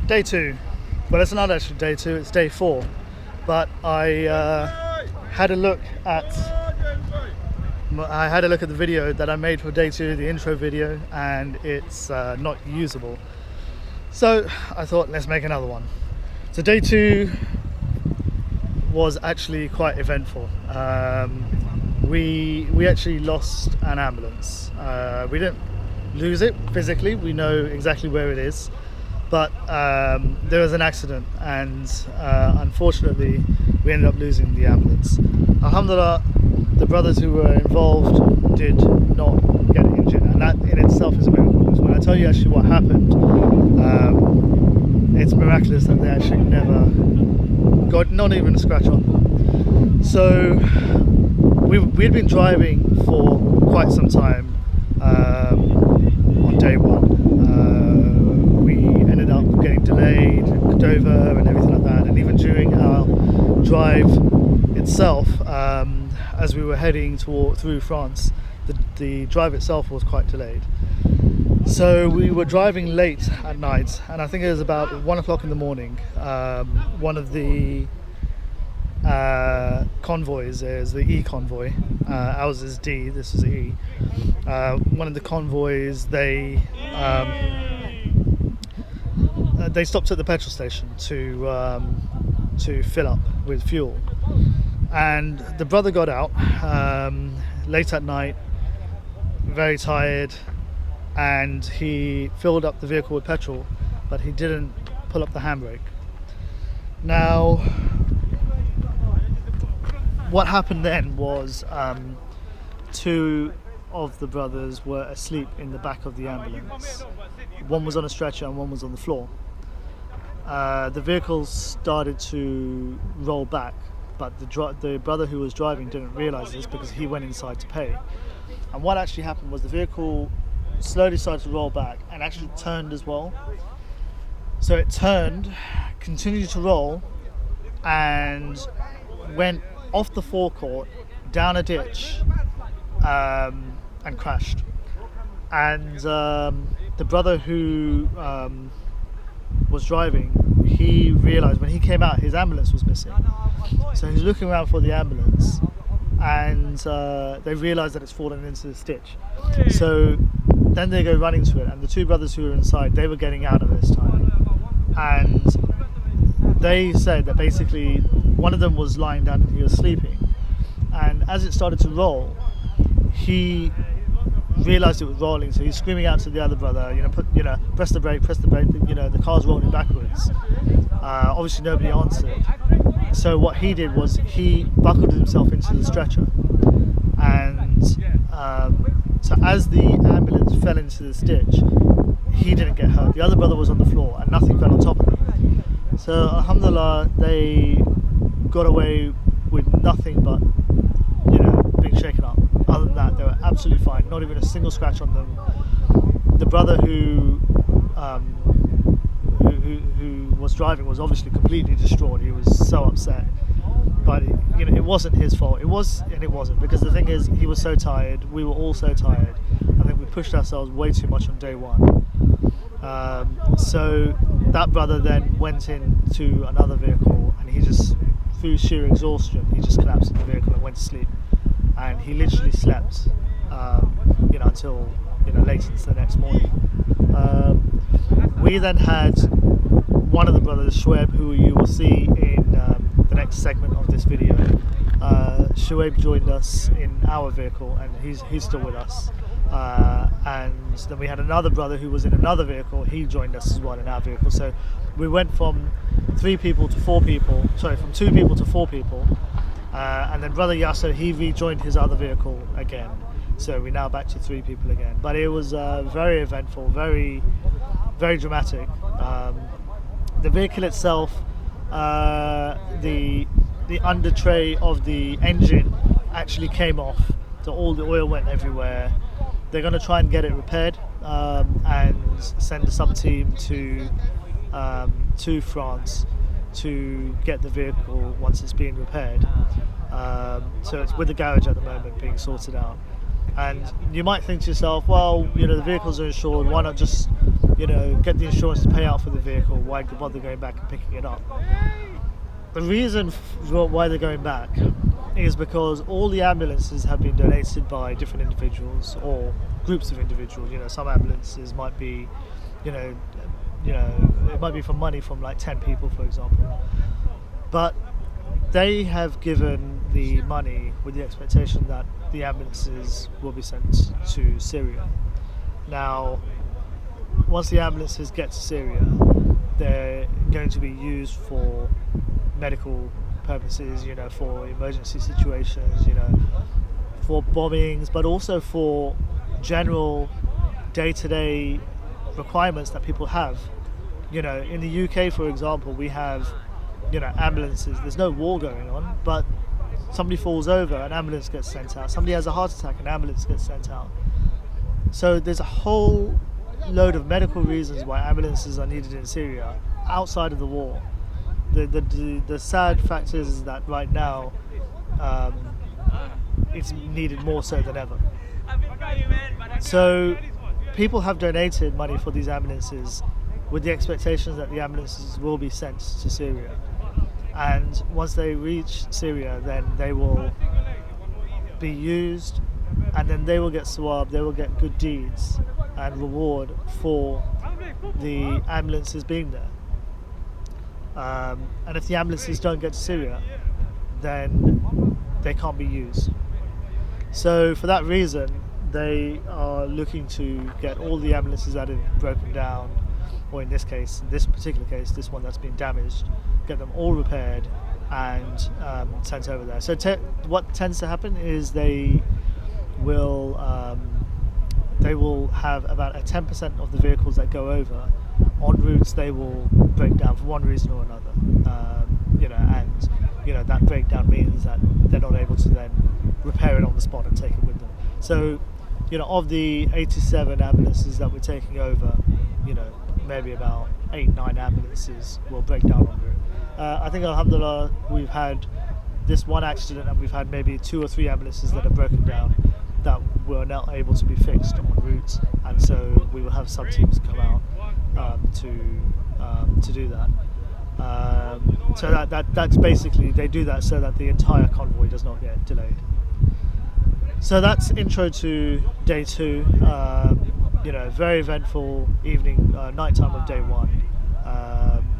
Day two. Well, it's not actually day two, it's day four. But I had a look at the video that I made for day two, the intro video, and it's not usable. So I thought, let's make another one. So day two was actually quite eventful. We actually lost an ambulance. We didn't lose it physically, we know exactly where it is, but there was an accident, and unfortunately we ended up losing the ambulance. Alhamdulillah, the brothers who were involved did not get injured, and that in itself is a miracle, because when I tell you actually what happened, it's miraculous that they actually never got not even a scratch on them. So we'd been driving for quite some time on day one. We ended up getting delayed in Dover and everything like that, and even during our drive itself, as we were heading through France, the drive itself was quite delayed. So we were driving late at night, and I think it was about 1 o'clock in the morning. One of the convoys is the E convoy. Ours is D, this is E. One of the convoys, they stopped at the petrol station to fill up with fuel, and the brother got out late at night, very tired, and he filled up the vehicle with petrol, but he didn't pull up the handbrake. Now, what happened then was two of the brothers were asleep in the back of the ambulance. One was on a stretcher and one was on the floor. The vehicle started to roll back, but the brother who was driving didn't realize this because he went inside to pay. And what actually happened was the vehicle slowly started to roll back and actually turned as well. So it turned, continued to roll, and went off the forecourt, down a ditch, and crashed. And the brother who was driving, he realized when he came out his ambulance was missing. So he's looking around for the ambulance, and they realized that it's fallen into this ditch. So then they go running to it, and the two brothers who were inside, they were getting out of this time, and they said that basically one of them was lying down and he was sleeping, and as it started to roll, he realized it was rolling, so he's screaming out to the other brother, press the brake, the car's rolling backwards. Obviously nobody answered, so what he did was he buckled himself into the stretcher, and so as the ambulance fell into this ditch, he didn't get hurt. The other brother was on the floor and nothing fell on top of him. So alhamdulillah, they got away with nothing but being shaken up. Other than that, they were absolutely fine, not even a single scratch on them. The brother who was driving was obviously completely distraught. He was so upset, but it wasn't his fault. It was and it wasn't, because the thing is, he was so tired, we were all so tired. I think we pushed ourselves way too much on day one. So that brother then went into another vehicle, and he just, through sheer exhaustion, he just collapsed in the vehicle and went to sleep. And he literally slept, until late into the next morning. We then had one of the brothers, Shoaib, who you will see in the next segment of this video. Shoaib joined us in our vehicle, and he's still with us. And then we had another brother who was in another vehicle. He joined us as well in our vehicle. So we went from 3 people to 4 people. Sorry, from 2 people to 4 people. And then brother Yasser, he rejoined his other vehicle again. So we're now back to 3 people again. But it was very eventful, very, very dramatic. The vehicle itself, the under tray of the engine actually came off, so all the oil went everywhere. They're going to try and get it repaired and send a sub team to France to get the vehicle once it's being repaired. So it's with the garage at the moment being sorted out. And you might think to yourself, well, the vehicles are insured, why not just get the insurance to pay out for the vehicle, why bother going back and picking it up? The reason why they're going back is because all the ambulances have been donated by different individuals or groups of individuals. Some ambulances might be, it might be for money from like 10 people, for example. But they have given the money with the expectation that the ambulances will be sent to Syria. Now, once the ambulances get to Syria, they're going to be used for medical purposes, for emergency situations, for bombings, but also for general day-to-day requirements that people have. In the UK, for example, we have, ambulances. There's no war going on, but somebody falls over, an ambulance gets sent out. Somebody has a heart attack, an ambulance gets sent out. So there's a whole load of medical reasons why ambulances are needed in Syria outside of the war. The sad fact is that right now it's needed more so than ever. So people have donated money for these ambulances with the expectations that the ambulances will be sent to Syria. And once they reach Syria, then they will be used, and then they will get swabbed, they will get good deeds and reward for the ambulances being there. And if the ambulances don't get to Syria, then they can't be used. So for that reason, they are looking to get all the ambulances that have broken down, or in this case, this particular case, this one that's been damaged, get them all repaired and sent over there. So what tends to happen is they will have about a 10% of the vehicles that go over on routes they will break down for one reason or another, and that breakdown means that they're not able to then repair it on the spot and take it with them. So of the 87 ambulances that we're taking over, maybe about 8-9 ambulances will break down en route. I think alhamdulillah we've had this one accident and we've had maybe 2 or 3 ambulances that have broken down that were not able to be fixed on route, and so we will have some teams come out to do that. So that's basically, they do that so that the entire convoy does not get delayed. So that's intro to day 2. Very eventful evening, night time of day 1,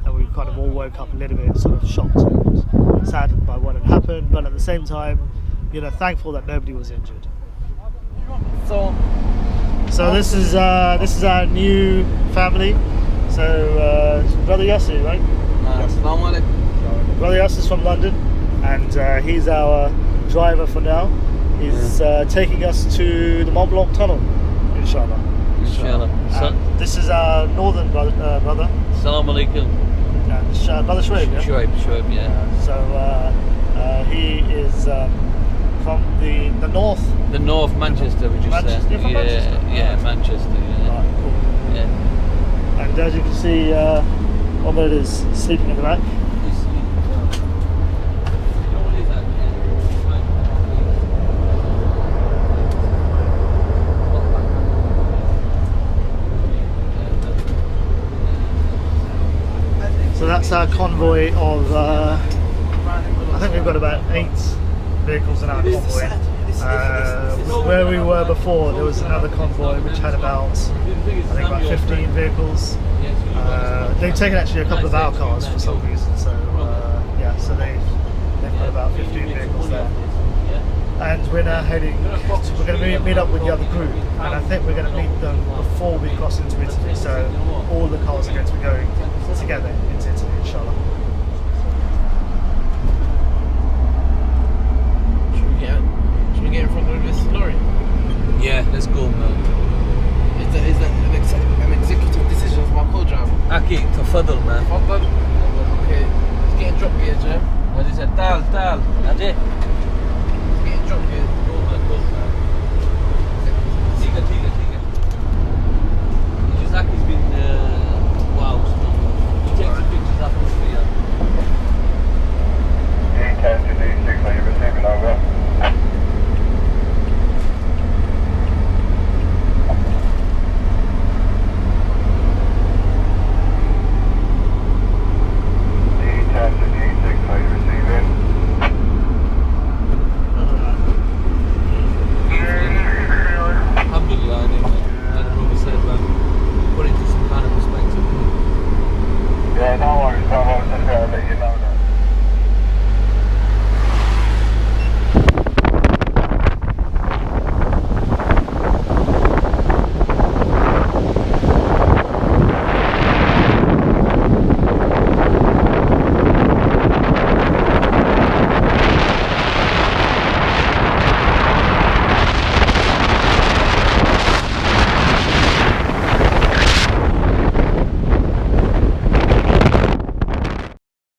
and we kind of all woke up a little bit sort of shocked and saddened by what had happened, but at the same time, thankful that nobody was injured. So this is our new family. So Brother Yasser, right? Assalamu alaikum. Brother Yasser's from London, and he's our driver for now. He's taking us to the Mont Blanc tunnel, inshallah. Inshallah. This is our northern brother. Assalamu alaikum. And Brother Shoaib, yeah? Shoaib, yeah. So he is from the north. The north, Manchester, would you Manchester, say? from Manchester? Yeah, Manchester. Yeah. Right, cool. Yeah. And as you can see, Omar is sleeping in the back. So that's our convoy of, I think we've got about 8 vehicles in our convoy. Where we were before, there was another convoy which had about 15 vehicles. They've taken actually a couple of our cars for some reason, so so they've got about 15 vehicles there. And we're now heading, we're going to meet up with the other group, and I think we're going to meet them before we cross into Italy, so all the cars are going to be going together into Italy, inshallah. Should we get in front of this lorry? Yeah, let's go, man. Is that an executive decision from our co-driver? Aki, tafadal, man. Okay, let's get in drop gear, Jim. What is it? Tal, Ajay. Let's get in drop gear.